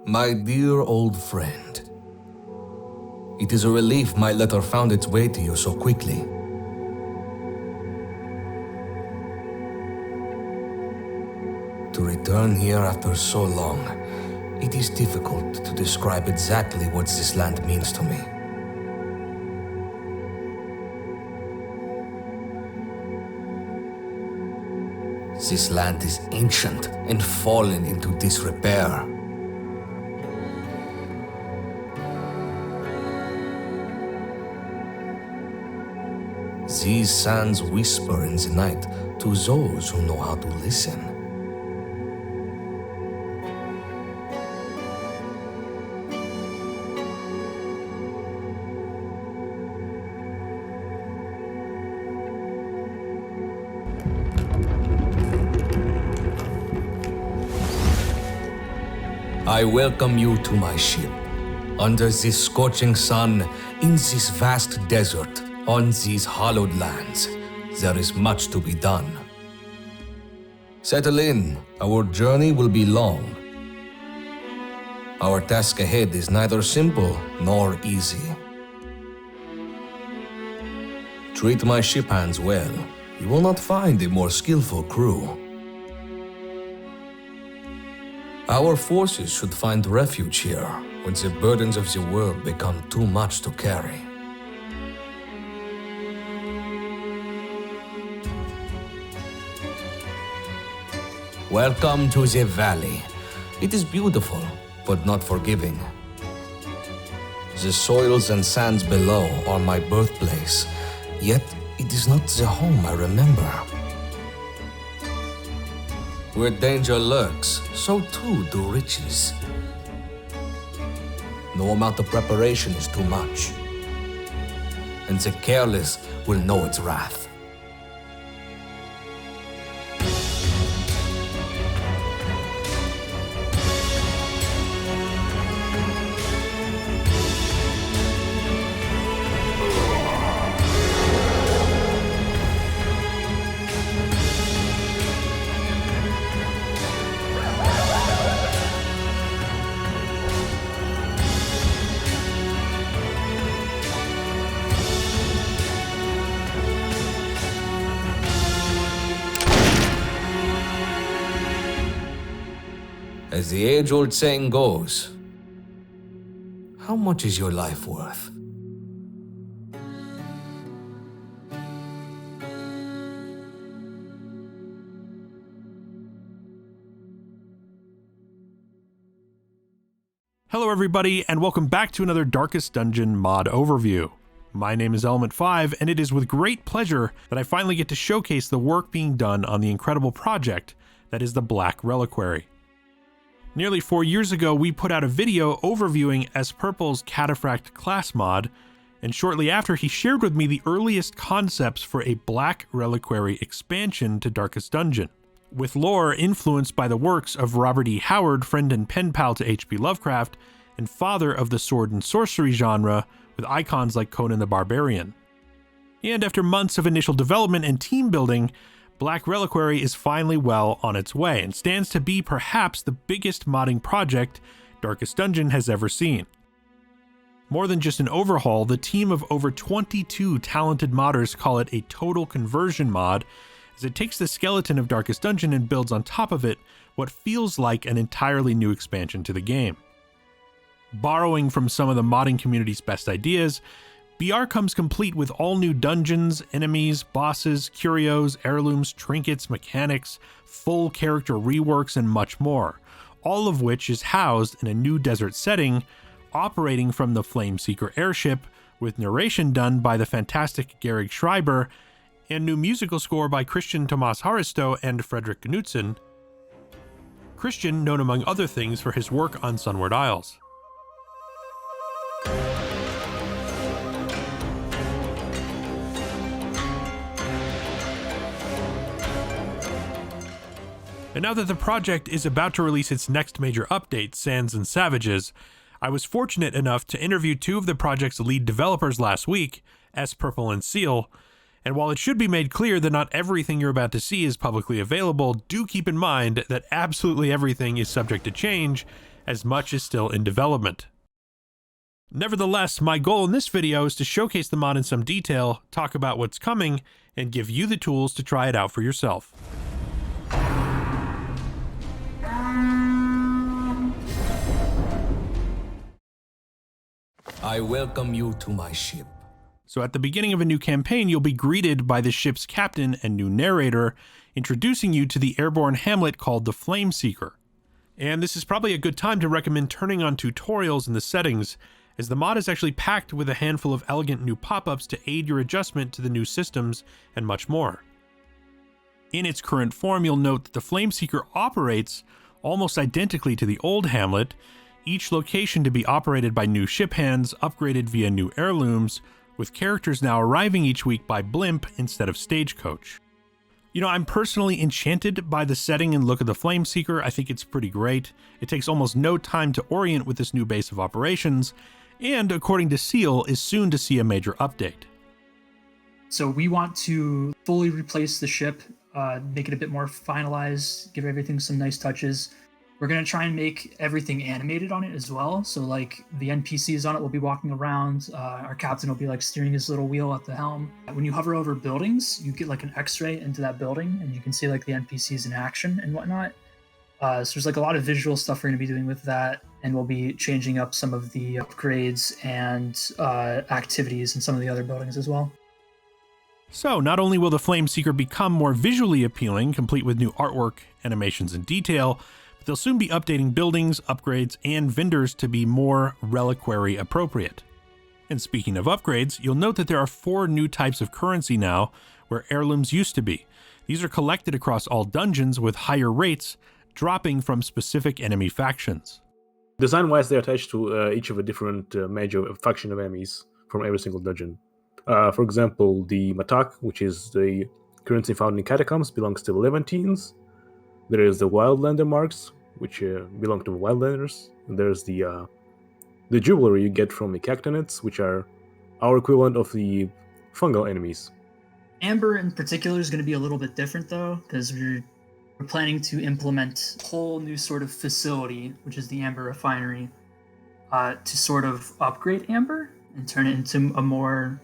My dear old friend, it is a relief my letter found its way to you so quickly. To return here after so long, it is difficult to describe exactly what this land means to me. This land is ancient and fallen into disrepair. These sands whisper in the night to those who know how to listen. I welcome you to my ship. Under this scorching sun, in this vast desert, on these hallowed lands, there is much to be done. Settle in, our journey will be long. Our task ahead is neither simple nor easy. Treat my ship hands well. You will not find a more skillful crew. Our forces should find refuge here when the burdens of the world become too much to carry. Welcome to the valley. It is beautiful, but not forgiving. The soils and sands below are my birthplace, yet it is not the home I remember. Where danger lurks, so too do riches. No amount of preparation is too much, and the careless will know its wrath. As the age-old saying goes, how much is your life worth? Hello everybody, and welcome back to another Darkest Dungeon mod overview. My name is ElementFive, and it is with great pleasure that I finally get to showcase the work being done on the incredible project that is the Black Reliquary. Nearly 4 years ago, we put out a video overviewing S. Purple's Cataphract class mod, and shortly after he shared with me the earliest concepts for a Black Reliquary expansion to Darkest Dungeon, with lore influenced by the works of Robert E. Howard, friend and pen pal to H.P. Lovecraft, and father of the sword and sorcery genre, with icons like Conan the Barbarian. And after months of initial development and team building, Black Reliquary is finally well on its way and stands to be perhaps the biggest modding project Darkest Dungeon has ever seen. More than just an overhaul, the team of over 22 talented modders call it a total conversion mod, as it takes the skeleton of Darkest Dungeon and builds on top of it what feels like an entirely new expansion to the game. Borrowing from some of the modding community's best ideas, BR comes complete with all new dungeons, enemies, bosses, curios, heirlooms, trinkets, mechanics, full character reworks, and much more, all of which is housed in a new desert setting, operating from the Flameseeker airship, with narration done by the fantastic Garrig Schreiber, and new musical score by Kristjan Thomas Haaristo and Fredrik Knudsen. Kristjan known among other things for his work on Sunward Isles. And now that the project is about to release its next major update, Sands and Savages, I was fortunate enough to interview two of the project's lead developers last week, S. Purple and Seal, and while it should be made clear that not everything you're about to see is publicly available, do keep in mind that absolutely everything is subject to change, as much is still in development. Nevertheless, my goal in this video is to showcase the mod in some detail, talk about what's coming, and give you the tools to try it out for yourself. I welcome you to my ship. So at the beginning of a new campaign, you'll be greeted by the ship's captain and new narrator, introducing you to the airborne hamlet called the Flame Seeker. And this is probably a good time to recommend turning on tutorials in the settings, as the mod is actually packed with a handful of elegant new pop-ups to aid your adjustment to the new systems and much more. In its current form, you'll note that the Flame Seeker operates almost identically to the old hamlet, each location to be operated by new ship hands upgraded via new heirlooms, with characters now arriving each week by blimp instead of stagecoach. You know, I'm personally enchanted by the setting and look of the Flame Seeker. I think it's pretty great. It takes almost no time to orient with this new base of operations, and according to Seal, is soon to see a major update. So we want to fully replace the ship, make it a bit more finalized, give everything some nice touches. We're going to try and make everything animated on it as well. So like the NPCs on it will be walking around. Our captain will be like steering his little wheel at the helm. When you hover over buildings, you get like an X-ray into that building and you can see like the NPCs in action and whatnot. So there's like a lot of visual stuff we're going to be doing with that. And we'll be changing up some of the upgrades and activities in some of the other buildings as well. So not only will the Flame Seeker become more visually appealing, complete with new artwork, animations, and detail, but they'll soon be updating buildings, upgrades, and vendors to be more reliquary appropriate. And speaking of upgrades, you'll note that there are 4 new types of currency now, where heirlooms used to be. These are collected across all dungeons with higher rates, dropping from specific enemy factions. Design-wise, they're attached to each of the different major faction of enemies from every single dungeon. For example, the Matak, which is the currency found in Catacombs, belongs to the Levantines. There is the Wildlander marks, which belong to the Wildlanders. And there's the jewelry you get from the Cactonets, which are our equivalent of the fungal enemies. Amber in particular is going to be a little bit different though, because we're planning to implement a whole new sort of facility, which is the Amber Refinery, to sort of upgrade Amber and turn it into a more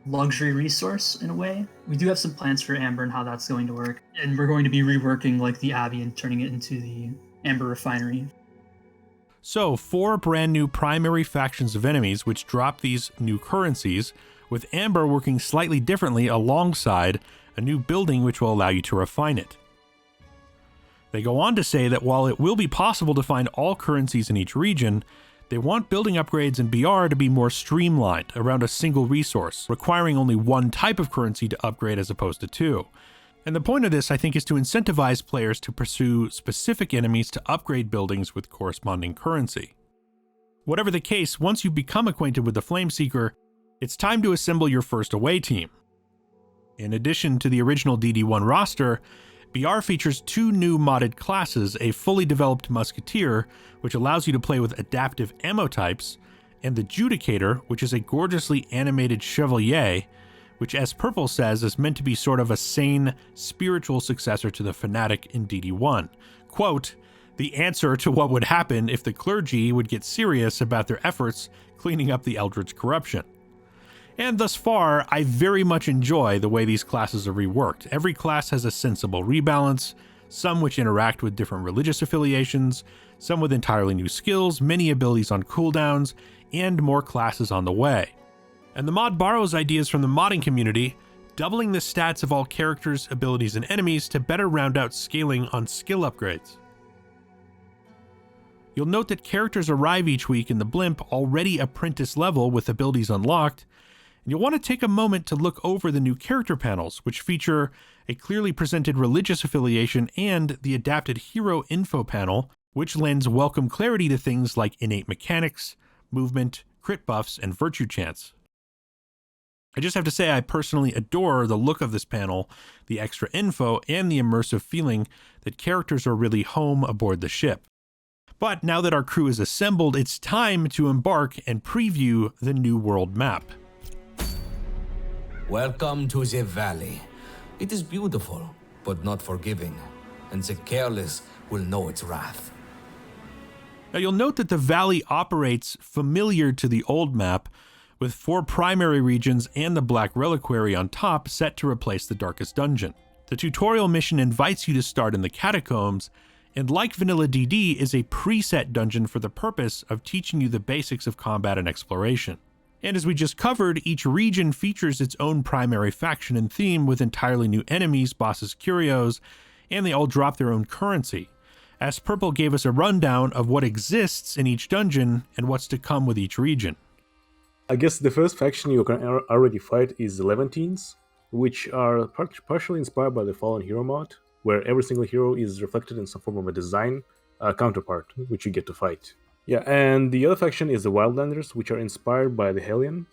luxury resource in a way. We do have some plans for Amber and how that's going to work. And we're going to be reworking like the Abbey and turning it into the Amber Refinery. So 4 brand new primary factions of enemies which drop these new currencies, with Amber working slightly differently alongside a new building which will allow you to refine it. They go on to say that while it will be possible to find all currencies in each region, they want building upgrades in BR to be more streamlined around a single resource, requiring only one type of currency to upgrade as opposed to 2. And the point of this, I think, is to incentivize players to pursue specific enemies to upgrade buildings with corresponding currency. Whatever the case, once you become acquainted with the Flame Seeker, it's time to assemble your first away team. In addition to the original DD1 roster, BR features 2 new modded classes, a fully developed Musketeer, which allows you to play with adaptive ammo types, and the Judicator, which is a gorgeously animated Chevalier, which, as Purple says, is meant to be sort of a sane, spiritual successor to the Fanatic in DD1. Quote, the answer to what would happen if the clergy would get serious about their efforts cleaning up the Eldritch corruption. And thus far, I very much enjoy the way these classes are reworked. Every class has a sensible rebalance, some which interact with different religious affiliations, some with entirely new skills, many abilities on cooldowns, and more classes on the way. And the mod borrows ideas from the modding community, doubling the stats of all characters, abilities, and enemies to better round out scaling on skill upgrades. You'll note that characters arrive each week in the blimp already apprentice level with abilities unlocked, and you'll want to take a moment to look over the new character panels, which feature a clearly presented religious affiliation and the adapted hero info panel, which lends welcome clarity to things like innate mechanics, movement, crit buffs, and virtue chance. I just have to say I personally adore the look of this panel, the extra info, and the immersive feeling that characters are really home aboard the ship. But now that our crew is assembled, it's time to embark and preview the new world map. Welcome to the valley. It is beautiful, but not forgiving, and the careless will know its wrath. Now you'll note that the valley operates familiar to the old map, with 4 primary regions and the Black Reliquary on top set to replace the Darkest Dungeon. The tutorial mission invites you to start in the Catacombs, and like Vanilla DD, is a preset dungeon for the purpose of teaching you the basics of combat and exploration. And as we just covered, each region features its own primary faction and theme with entirely new enemies, bosses, curios, and they all drop their own currency. As Purple gave us a rundown of what exists in each dungeon and what's to come with each region. I guess the first faction you can already fight is the Levantines, which are partially inspired by the Fallen Hero mod, where every single hero is reflected in some form of a design counterpart, which you get to fight. Yeah, and the other faction is the Wildlanders, which are inspired by the Hellion,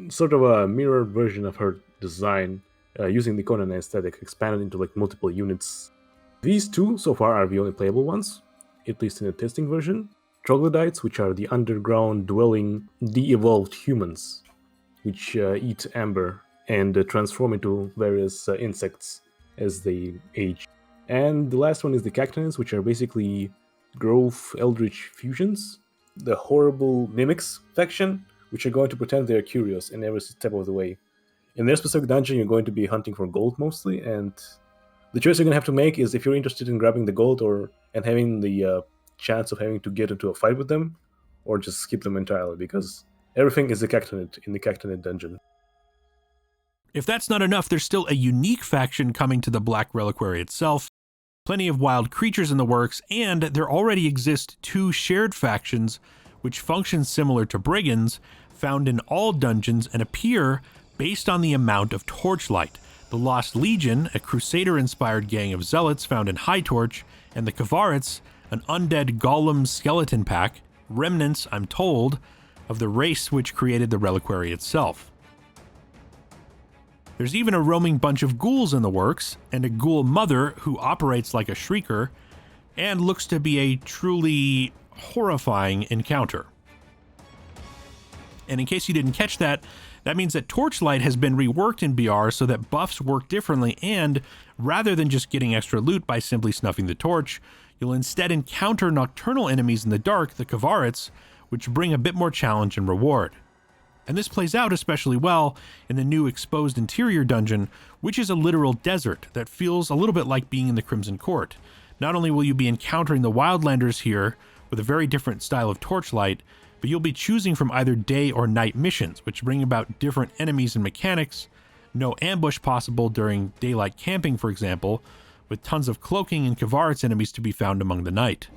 sort of a mirrored version of her design, using the Conan aesthetic, expanded into like multiple units. These two, so far, are the only playable ones, at least in the testing version. Troglodytes, which are the underground dwelling de-evolved humans, which eat amber and transform into various insects as they age. And the last one is the Cactanans, which are basically Grove Eldritch fusions. The horrible Mimics faction, which are going to pretend they're curious in every step of the way. In their specific dungeon, you're going to be hunting for gold mostly, and the choice you're going to have to make is if you're interested in grabbing the gold and having the chance of having to get into a fight with them, or just skip them entirely, because everything is a Cactanid in the Cactanid dungeon. If that's not enough, there's still a unique faction coming to the Black Reliquary itself, plenty of wild creatures in the works, and there already exist 2 shared factions which function similar to brigands, found in all dungeons and appear based on the amount of torchlight. The Lost Legion, a Crusader-inspired gang of zealots found in High Torch, and the Kvarets, an undead golem skeleton pack, remnants, I'm told, of the race which created the reliquary itself. There's even a roaming bunch of ghouls in the works, and a ghoul mother who operates like a shrieker, and looks to be a truly horrifying encounter. And in case you didn't catch that, that means that Torchlight has been reworked in BR so that buffs work differently, and rather than just getting extra loot by simply snuffing the torch, you'll instead encounter nocturnal enemies in the dark, the Kvarets, which bring a bit more challenge and reward. And this plays out especially well in the new Exposed Interior dungeon, which is a literal desert that feels a little bit like being in the Crimson Court. Not only will you be encountering the Wildlanders here with a very different style of torchlight, but you'll be choosing from either day or night missions, which bring about different enemies and mechanics, no ambush possible during daylight camping, for example, with tons of cloaking and Kvarets enemies to be found among the night.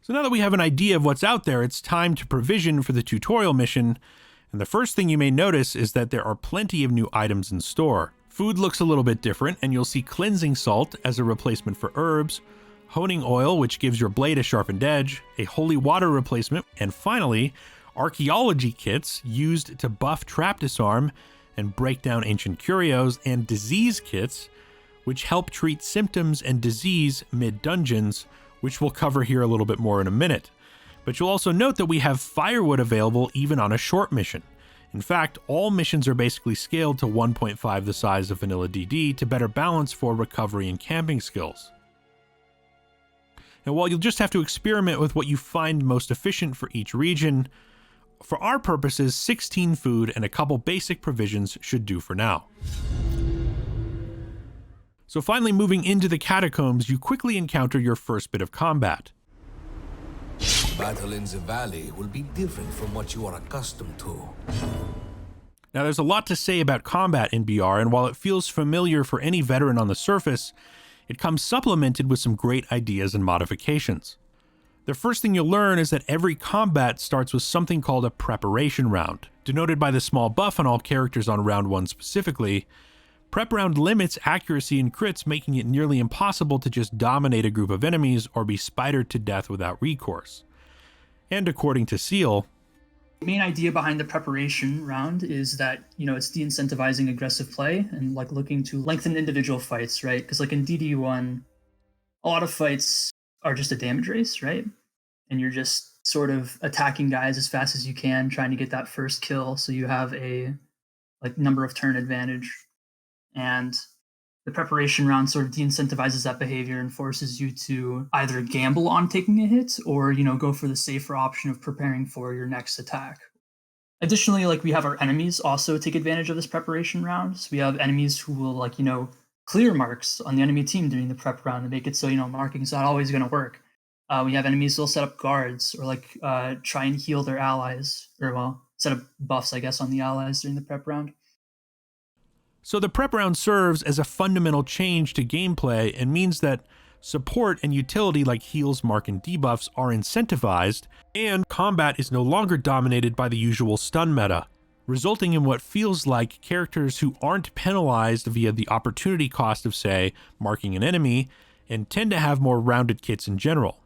So now that we have an idea of what's out there, it's time to provision for the tutorial mission, and the first thing you may notice is that there are plenty of new items in store. Food looks a little bit different, and you'll see cleansing salt as a replacement for herbs, honing oil, which gives your blade a sharpened edge, a holy water replacement, and finally, archaeology kits used to buff trap disarm and break down ancient curios, and disease kits, which help treat symptoms and disease mid-dungeons, which we'll cover here a little bit more in a minute. But you'll also note that we have firewood available even on a short mission. In fact, all missions are basically scaled to 1.5 the size of Vanilla DD to better balance for recovery and camping skills. Now, while you'll just have to experiment with what you find most efficient for each region, for our purposes, 16 food and a couple basic provisions should do for now. So finally, moving into the catacombs, you quickly encounter your first bit of combat. Battle in the valley will be different from what you are accustomed to. Now, there's a lot to say about combat in BR, and while it feels familiar for any veteran on the surface, it comes supplemented with some great ideas and modifications. The first thing you'll learn is that every combat starts with something called a preparation round. Denoted by the small buff on all characters on round 1 specifically, prep round limits accuracy and crits, making it nearly impossible to just dominate a group of enemies or be spidered to death without recourse. And according to Seal, the main idea behind the preparation round is that, it's de-incentivizing aggressive play and like looking to lengthen individual fights, right? Because like in DD1, a lot of fights are just a damage race, right? And you're just sort of attacking guys as fast as you can, trying to get that first kill so you have a like number of turn advantage. And The preparation round sort of de-incentivizes that behavior and forces you to either gamble on taking a hit or, go for the safer option of preparing for your next attack. Additionally, like we have our enemies also take advantage of this preparation round. So we have enemies who will clear marks on the enemy team during the prep round to make it so, marking's not always going to work. We have enemies who'll set up guards or try and heal their allies, or set up buffs, I guess, on the allies during the prep round. So the prep round serves as a fundamental change to gameplay and means that support and utility like heals, mark, and debuffs are incentivized, and combat is no longer dominated by the usual stun meta, resulting in what feels like characters who aren't penalized via the opportunity cost of, say, marking an enemy, and tend to have more rounded kits in general.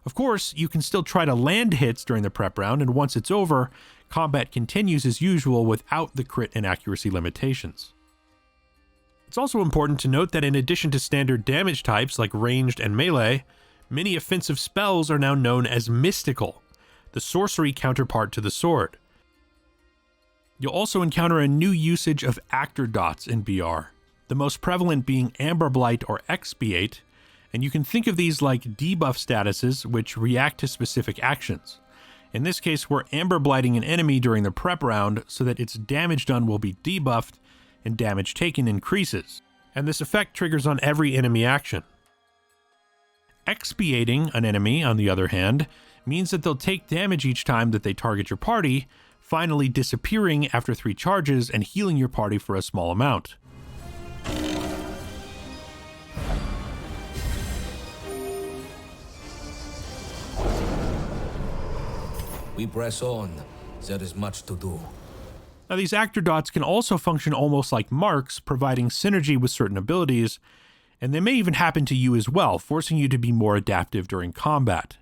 Of course, you can still try to land hits during the prep round, and once it's over, combat continues as usual without the crit and accuracy limitations. It's also important to note that in addition to standard damage types like ranged and melee, many offensive spells are now known as mystical, the sorcery counterpart to the sword. You'll also encounter a new usage of actor dots in BR, the most prevalent being Amber Blight or Expiate, and you can think of these like debuff statuses which react to specific actions. In this case, we're Amber Blighting an enemy during the prep round so that its damage done will be debuffed and damage taken increases, and this effect triggers on every enemy action. Expiating an enemy, on the other hand, means that they'll take damage each time that they target your party, finally disappearing after 3 charges and healing your party for a small amount. We press on. There is much to do. Now, these actor dots can also function almost like marks, providing synergy with certain abilities, and they may even happen to you as well, forcing you to be more adaptive during combat.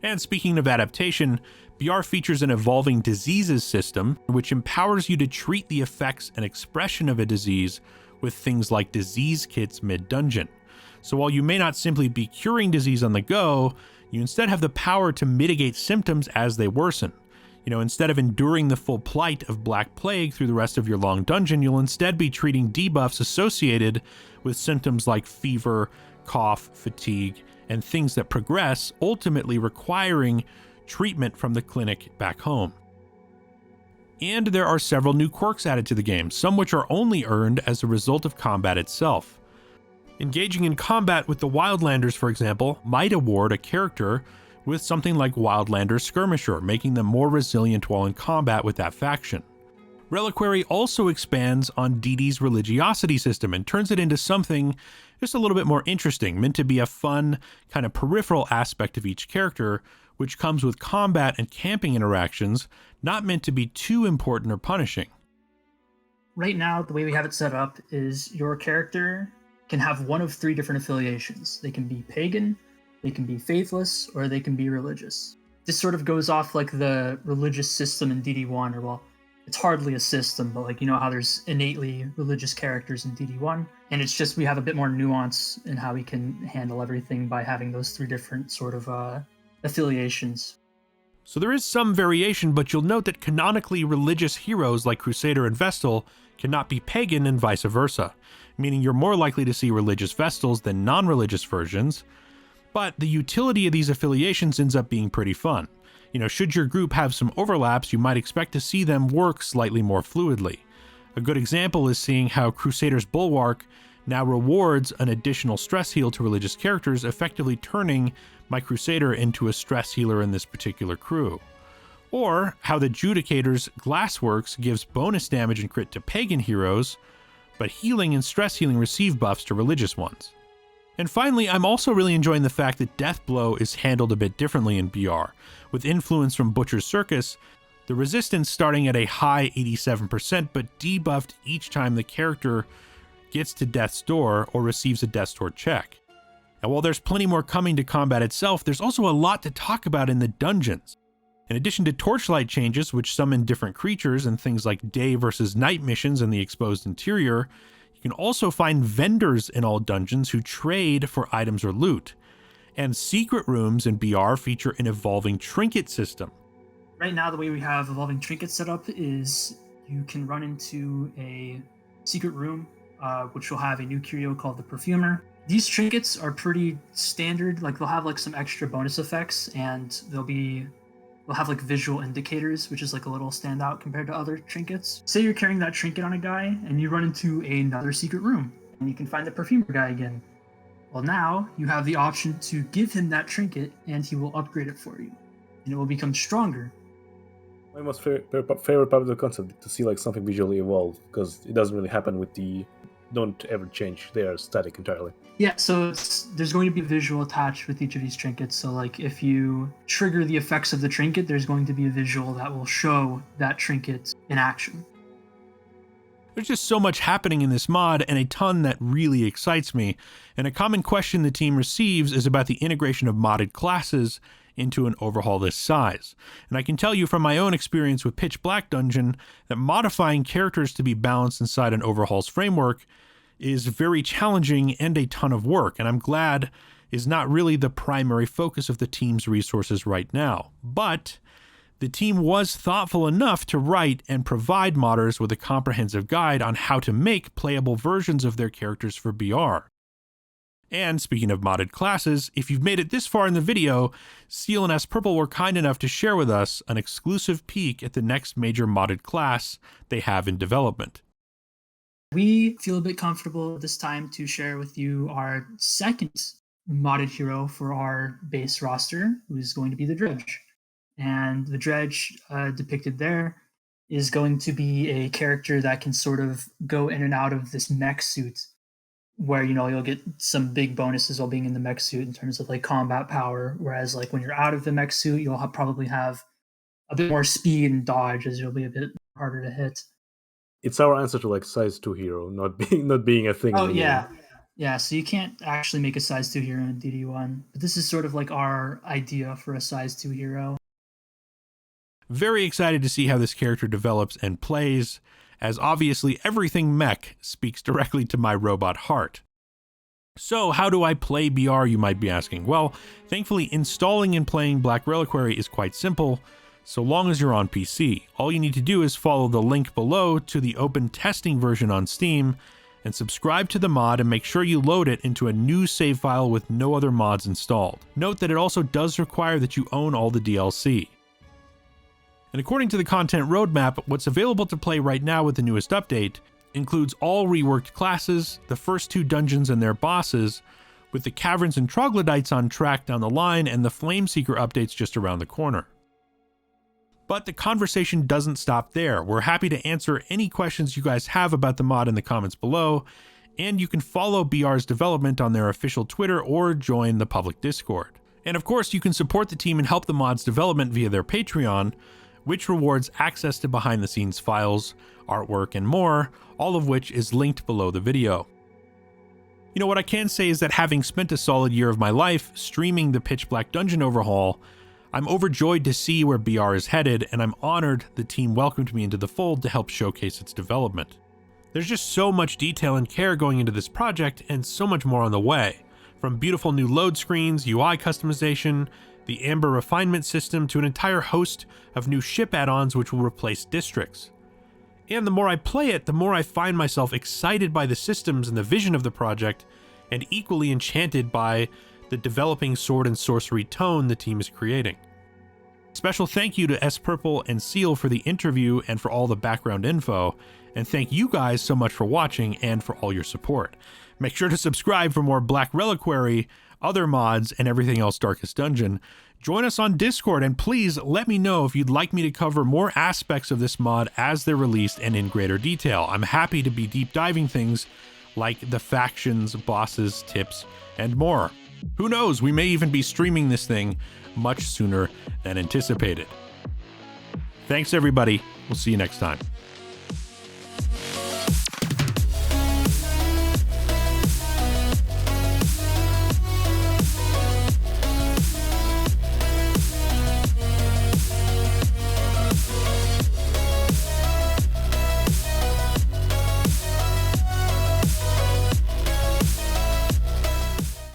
And speaking of adaptation, BR features an evolving diseases system, which empowers you to treat the effects and expression of a disease with things like disease kits mid-dungeon. So while you may not simply be curing disease on the go, you instead have the power to mitigate symptoms as they worsen. Instead of enduring the full plight of Black Plague through the rest of your long dungeon, you'll instead be treating debuffs associated with symptoms like fever, cough, fatigue, and things that progress, ultimately requiring treatment from the clinic back home. And there are several new quirks added to the game, some which are only earned as a result of combat itself. Engaging in combat with the Wildlanders, for example, might award a character with something like Wildlander Skirmisher, making them more resilient while in combat with that faction. Reliquary also expands on DD's religiosity system and turns it into something just a little bit more interesting, meant to be a fun, kind of peripheral aspect of each character, which comes with combat and camping interactions, not meant to be too important or punishing. Right now, the way we have it set up is your character can have one of 3 different affiliations. They can be pagan, they can be faithless, or they can be religious. This sort of goes off like the religious system in DD1, or well, it's hardly a system, but how there's innately religious characters in DD1, and it's just we have a bit more nuance in how we can handle everything by having those 3 different sort of affiliations. So there is some variation, but you'll note that canonically religious heroes like Crusader and Vestal cannot be pagan and vice versa, meaning you're more likely to see religious Vestals than non-religious versions, but the utility of these affiliations ends up being pretty fun. Should your group have some overlaps, you might expect to see them work slightly more fluidly. A good example is seeing how Crusader's Bulwark now rewards an additional stress heal to religious characters, effectively turning my Crusader into a stress healer in this particular crew. Or how the Judicator's Glassworks gives bonus damage and crit to pagan heroes, but healing and stress healing receive buffs to religious ones. And finally, I'm also really enjoying the fact that Deathblow is handled a bit differently in BR. With influence from Butcher's Circus, the resistance starting at a high 87% but debuffed each time the character gets to Death's Door or receives a Death's Door check. And while there's plenty more coming to combat itself, there's also a lot to talk about in the dungeons. In addition to torchlight changes, which summon different creatures and things like day versus night missions in the exposed interior, you can also find vendors in all dungeons who trade for items or loot. And secret rooms in BR feature an evolving trinket system. Right now, the way we have evolving trinkets set up is you can run into a secret room, which will have a new curio called the Perfumer. These trinkets are pretty standard. Like they'll have like some extra bonus effects, and they'll have like visual indicators, which is like a little standout compared to other trinkets. Say you're carrying that trinket on a guy and you run into another secret room and you can find the Perfumer guy again. Well, now you have the option to give him that trinket and he will upgrade it for you and it will become stronger. My most favorite part of the concept to see like something visually evolve, because it doesn't really happen with the don't ever change. They are static entirely. Yeah, so there's going to be visual attached with each of these trinkets. So like if you trigger the effects of the trinket, there's going to be a visual that will show that trinket in action. There's just so much happening in this mod and a ton that really excites me. And a common question the team receives is about the integration of modded classes into an overhaul this size. And I can tell you from my own experience with Pitch Black Dungeon that modifying characters to be balanced inside an overhaul's framework is very challenging and a ton of work, and I'm glad is not really the primary focus of the team's resources right now. But the team was thoughtful enough to write and provide modders with a comprehensive guide on how to make playable versions of their characters for BR. And speaking of modded classes, if you've made it this far in the video, Seal and S-Purple were kind enough to share with us an exclusive peek at the next major modded class they have in development. We feel a bit comfortable this time to share with you our second modded hero for our base roster, who is going to be the Dredge. And the Dredge depicted there is going to be a character that can sort of go in and out of this mech suit, where, you know, you'll get some big bonuses while being in the mech suit in terms of like combat power, whereas like when you're out of the mech suit, you'll probably have a bit more speed and dodge, as you'll be a bit harder to hit. It's our answer to like size 2 hero not being a thing. Oh yeah. Yeah, so you can't actually make a size 2 hero in DD1, but this is sort of like our idea for a size 2 hero. Very excited to see how this character develops and plays, as obviously everything mech speaks directly to my robot heart. So how do I play BR, you might be asking? Well, thankfully installing and playing Black Reliquary is quite simple, so long as you're on PC. All you need to do is follow the link below to the open testing version on Steam, and subscribe to the mod and make sure you load it into a new save file with no other mods installed. Note that it also does require that you own all the DLC. And according to the content roadmap, what's available to play right now with the newest update includes all reworked classes, the first 2 dungeons and their bosses, with the Caverns and Troglodytes on track down the line and the Flameseeker updates just around the corner. But the conversation doesn't stop there. We're happy to answer any questions you guys have about the mod in the comments below, and you can follow BR's development on their official Twitter or join the public Discord. And of course, you can support the team and help the mod's development via their Patreon, which rewards access to behind-the-scenes files, artwork, and more, all of which is linked below the video. You know, what I can say is that having spent a solid year of my life streaming the Pitch Black Dungeon overhaul, I'm overjoyed to see where BR is headed, and I'm honored the team welcomed me into the fold to help showcase its development. There's just so much detail and care going into this project, and so much more on the way. From beautiful new load screens, UI customization, the Amber refinement system, to an entire host of new ship add-ons which will replace districts. And the more I play it, the more I find myself excited by the systems and the vision of the project, and equally enchanted by the developing sword and sorcery tone the team is creating. Special thank you to S-Purple and Seal for the interview and for all the background info, and thank you guys so much for watching and for all your support. Make sure to subscribe for more Black Reliquary, other mods, and everything else Darkest Dungeon. Join us on Discord, and please let me know if you'd like me to cover more aspects of this mod as they're released and in greater detail. I'm happy to be deep diving things like the factions, bosses, tips, and more. Who knows, we may even be streaming this thing much sooner than anticipated. Thanks everybody, we'll see you next time.